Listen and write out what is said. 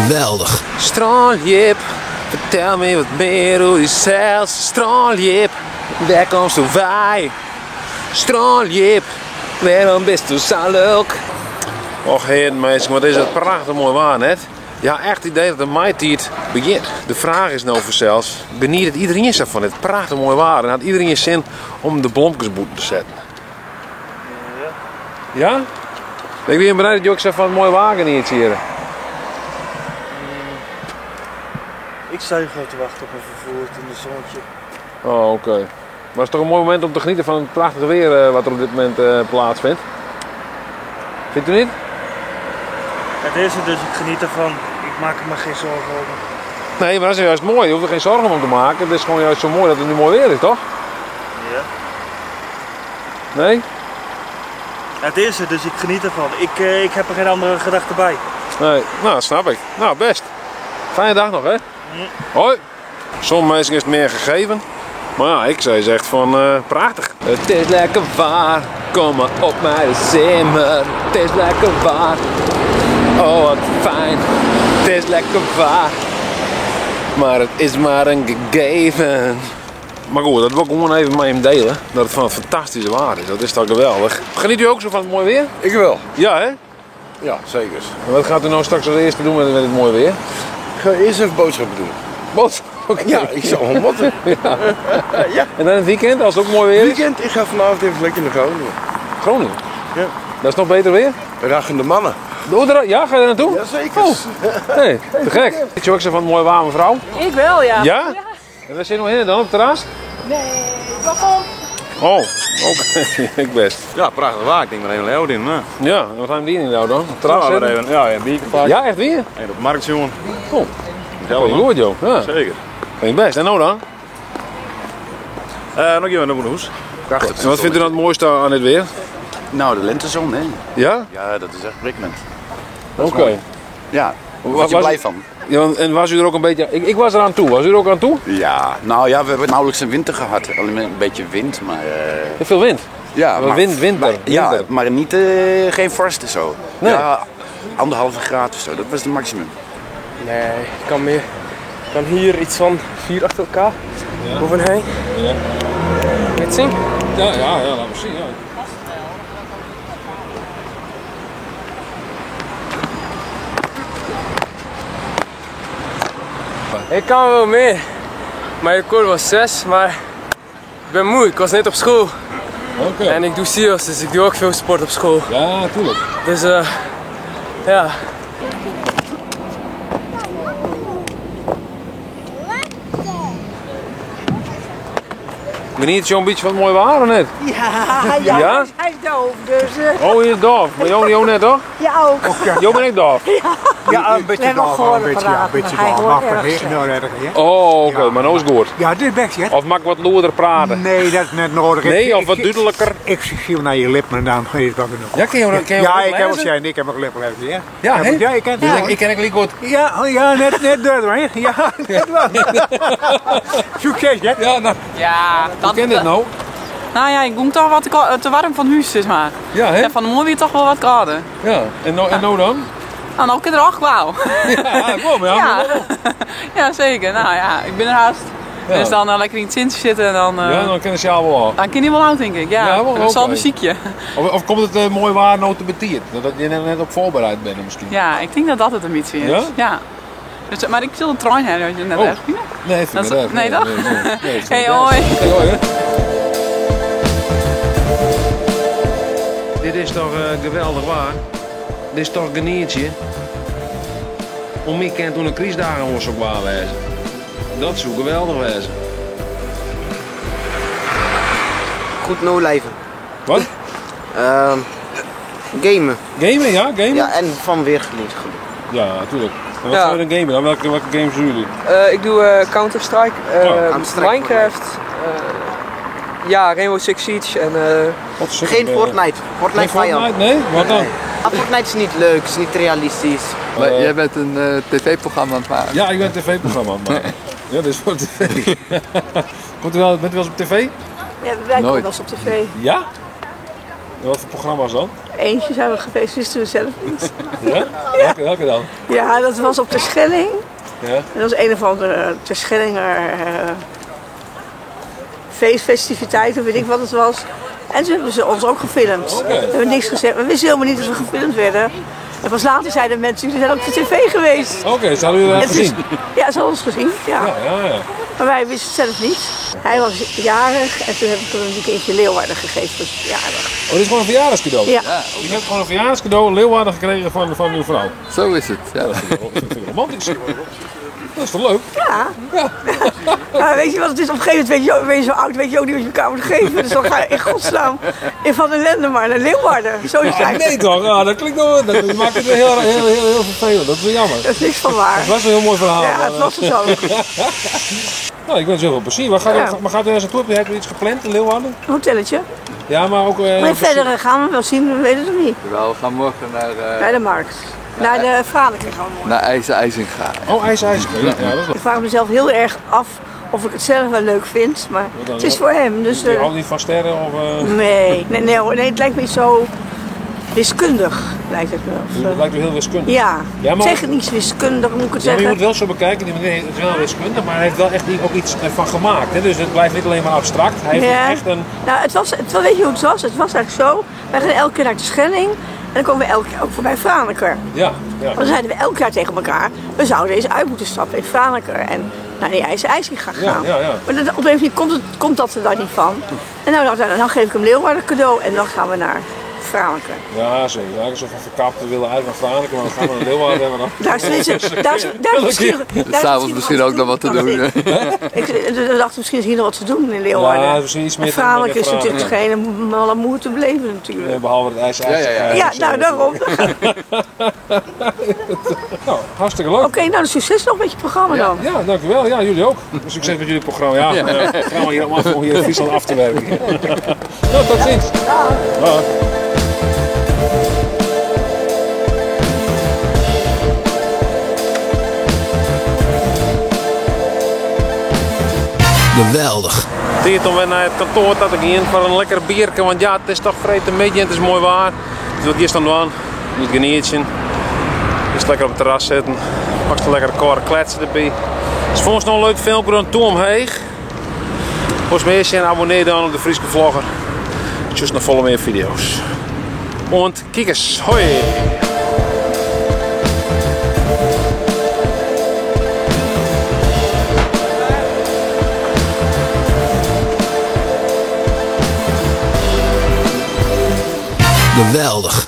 Geweldig. Straaljip, vertel me wat meer hoe jezelf. Straaljip, waar komt zo wij? Straaljip, waarom bist u zo leuk? Och heren mensen, wat is het prachtig mooi waar net. Ja, echt het idee dat de maaitijd begint. De vraag is nou voor zelfs, benieuwd dat iedereen zegt van dit prachtig mooi waar. En had iedereen zin om de blomkesboet te zetten? Ja? Ja? Ik ben bereid dat je ook zegt van het mooie wagen niet hier. Ik sta hier gewoon te wachten op een vervoer in de zonnetje. Oh, oké. Maar het is toch een mooi moment om te genieten van het prachtige weer wat er op dit moment plaatsvindt? Vindt u niet? Het is er, dus ik geniet ervan. Ik maak er maar geen zorgen over. Nee, maar dat is juist mooi. Je hoeft er geen zorgen om te maken. Het is gewoon juist zo mooi dat het nu mooi weer is, toch? Ja. Nee? Het is er, dus ik geniet ervan. Ik heb er geen andere gedachte bij. Nee, nou, dat snap ik. Nou, best. Fijne dag nog, hè? Hoi. Sommige mensen is het meer gegeven. Maar ja, ik zei echt van prachtig. Het is lekker waar, kom maar op mijn zimmer. Het is lekker waar, oh wat fijn. Het is lekker waar, maar het is maar een gegeven. Maar goed, dat wil ik gewoon even met hem delen. Dat het van een fantastische waar is, dat is toch geweldig. Geniet u ook zo van het mooie weer? Ik wel. Ja, hè? Ja, zeker. En wat gaat u nou straks als eerste doen met het mooie weer? Ik ga eerst even boodschappen doen. Wat? Okay. Ja, ik zal gewoon botten. Ja. Ja. En dan het weekend, als het ook mooi weer is? Weekend, ik ga vanavond even lekker naar Groningen. Groningen? Ja. Dat is nog beter weer? Rachende mannen. Ja, ga je er naartoe? Jazeker. Oh. Nee, te gek. Weet je ook zo van een mooie warme vrouw? Ik wel, ja. Ja? En waar zit nog in dan op het terras? Nee, waarom? Oh, oké. Ik best. Ja, prachtig waar. Ik denk maar even leeuw in. Hè. Ja, en wat gaan we die in jou dan? Op het terras Ja, zitten? even, ja, een biertje pakken. Ja, echt weer? En op de markt, jongen. Oh, Gelder, goed joh. Ja. Zeker. Ben je best. En nou dan? Nog even naar mijn hoes. Prachtig. En wat vindt u nou het mooiste aan dit weer? Nou, de lentezon, hè? Ja? Ja, dat is echt prikkelend. Oké. Ja, daar Wa- word je was- blij van. Ja, en was u er ook een beetje... Ik was er aan toe. Was u er ook aan toe? Ja, nou ja, we hebben nauwelijks een winter gehad. Alleen een beetje wind, maar... Heel veel wind. ja, Maar winter. Ja, Winter. maar niet, geen vorst en zo. Nee. Ja, 1,5 graad of zo, dat was het maximum. Nee, ik kan meer. Ik kan hier iets van 4 achter elkaar. Bovenheen. Ja. Met zien? Ja, laten we zien. Ja. Ik kan wel meer. Mijn record was 6, maar ik ben moe. Ik was net op school. Oké. En ik doe SEALS, dus ik doe ook veel sport op school. Ja, natuurlijk. Dus ja. Geniet je een beetje van het mooie waar of net? Ja, Ja? hij is doof, dus... Oh, je is doof. Maar jou net toch? ja, ook. Jou ben ik doof. Ja, een beetje hebben doof, gehoord een beetje, ja, een praten, beetje maar hij doof. hoort Maar erg vergeten slecht. nou erg, hè? Oh, oké, Ja. maar nou is het goed. Ja, dit is best, hè? Of mag ik wat loerder praten? Nee, dat is net nodig. Nee, of wat duidelijker? Ik zie naar je lippen en dan is het wel genoeg. Ja, ken je Ja, ik heb wel lezen? zijn, ik heb mijn lippen lezen, ja? Ja, hè? Ja, ik ken het Dus wel. ik ken eigenlijk goed. Ja, oh, ja, net door, hè? Ja, net wel. Succes, hè? Ja, nou, Ja, hoe ken je dit nou? Nou ja, ik moet toch wat te warm van huis, zeg maar. Ja, hè? En van de mooi weer toch wel wat kouden. Ja. En nou dan? Nou, nou kan er ook wel. Ja, kom, ja. Ja. Ja, zeker. Nou ja, ik ben er haast. Ja. Dus dan lekker in het zintje zitten en dan... Ja, dan kennen ze jou wel al. Dan kan je wel oud, denk ik. Ja, Ja, wel, en dan zal oké. muziekje. Of komt het mooi waar nou te betiert? Dat je net op voorbereid bent misschien? Ja, ik denk dat dat het een beetje is. Ja? Ja. Dus, maar ik wil een trein hebben, dat je net Oh. echt vinden. Nee, vind Dat ik is- niet. nee, toch? Nee, Hey, hoi. Hey, hoi, hè? Dit is toch geweldig waar? Dit is toch genietje? Om mij kent toen een crisis was ook waar wezen. Dat zou geweldig wezen. Goed no leven. Wat? Gamen. Gamen, ja? Gamen? Ja, en van weer geleerd gelukkig. Ja, natuurlijk. En wat Ja. zou je dan gamen dan? Welke games doen jullie? Ik doe Counter-Strike, Counter-Strike, Minecraft, ja, Rainbow Six Siege en Wat is Geen Fortnite. Fortnite Geen vijand. Fortnite? Nee? Wat dan? Ah, Fortnite is niet leuk, is niet realistisch. Jij bent een tv-programma aan het maken. Ja, ik ben een tv-programma aan het maken. Ja, dat is voor tv. Bent u wel eens op tv? Ja, wij komen Nooit. wel eens op tv. Ja? En wat voor programma's dan? Eentje zijn we geweest, wisten we zelf niet. Ja? Welke dan? Ja, dat was op de Schelling. Ja? En dat was een of andere ter Schellinger feestfestiviteit, of weet ik wat het was. En toen hebben ze ons ook gefilmd. We hebben niks gezegd, we wisten helemaal niet dat we gefilmd werden. En pas later zeiden mensen, jullie zijn op de tv geweest. Oké, ze hadden jullie dat En toen- gezien? Ja, ze hadden ons gezien, ja. Ja. Maar wij wisten het zelf niet. Hij was jarig en toen heb ik hem een keertje Leeuwarden gegeven voor zijn verjaardag. Oh, dit is gewoon een verjaardagscadeau? Ja. Je hebt gewoon een verjaardagscadeau, een Leeuwarden gekregen van uw vrouw. Zo is het, ja. Dat vind ik romantisch. Dat is toch leuk? Ja. Maar weet je wat het is? Op een gegeven moment ben je zo oud, weet je ook niet wat je elkaar moet geven. Dus dan ga je in godsnaam in Van der Lende maar naar Leeuwarden. Zo is het Ah, eigenlijk. nee toch? Ah, dat klinkt nog, dat maakt het heel vervelend. Dat is wel jammer. Dat is niks van waar. Het was een heel mooi verhaal. Ja, het was het ook. Nou, ik wens u heel veel plezier. Waar gaat Ja. u gaat u ergens naartoe? Heb je iets gepland in Leeuwarden? Een hotelletje. Ja, maar ook... Maar verder gaan we wel zien, we weten het nog niet. Wel, we gaan morgen Naar de markt. Naar de Franeker gaan we morgen. naar IJzinga. Oh, ijs. Ja, dat is Ik vraag mezelf heel erg af of ik het zelf wel leuk vind, maar dan? het is voor hem. Dus, Je houdt niet van sterren of... nee, het lijkt me niet zo wiskundig, lijkt het me. Het lijkt u heel wiskundig. Ja, Ja, maar- zeg het niet wiskundig, moet ik het Ja, maar je zeggen. moet wel zo bekijken, die meneer is wel wiskundig, maar hij heeft wel echt ook iets van gemaakt. Hè? Dus het blijft niet alleen maar abstract. Hij heeft Ja. echt een... Nou, weet je hoe het was? Het was eigenlijk zo, wij gaan elke keer naar de Schelling en dan komen we elke keer ook voorbij Franeker. Ja. Dan zeiden we elk jaar tegen elkaar, we zouden eens uit moeten stappen in Franeker en naar die IJzinga gaan. Ja. Maar op een of andere manier komt dat er dan niet van. En nou dacht ik, dan geef ik hem Leeuwarden cadeau en dan gaan we naar Franeker. Ja, zo. Ja, zo van verkapt, we willen uit naar Franeker, maar dan gaan we naar Leeuwarden en dan... Daar is misschien... S'avonds misschien ook nog wat te doen. Ik dacht misschien is hier nog wat te doen in Leeuwarden. Ja, misschien iets meer En te- Franeker is met natuurlijk geen malle moer te beleven natuurlijk. Behalve het ijs. Ja, nou daarom. Nou, hartstikke leuk. Oké, nou succes nog met je programma dan. Ja, dankjewel. Ja, jullie ook. Succes met jullie programma. Ja, gaan we hier allemaal om hier in Friesland af te werken. Nou, tot ziens. Dag. Geweldig. Tijd om weer naar het kantoor dat ik in voor een lekker biertje, want ja, het is toch vreten een beetje en het is mooi waar. Dus wat is dan doen? Moet genieten. Dus lekker op het terras zitten. Pak een lekker kort kletsen erbij. Dus volgens nog een leuk filmpje dan toe omheen. Volgens mij is je en abonneer dan op de Frieske Vlogger. Tjus naar volle meer video's. En kijk eens, hoi! Geweldig.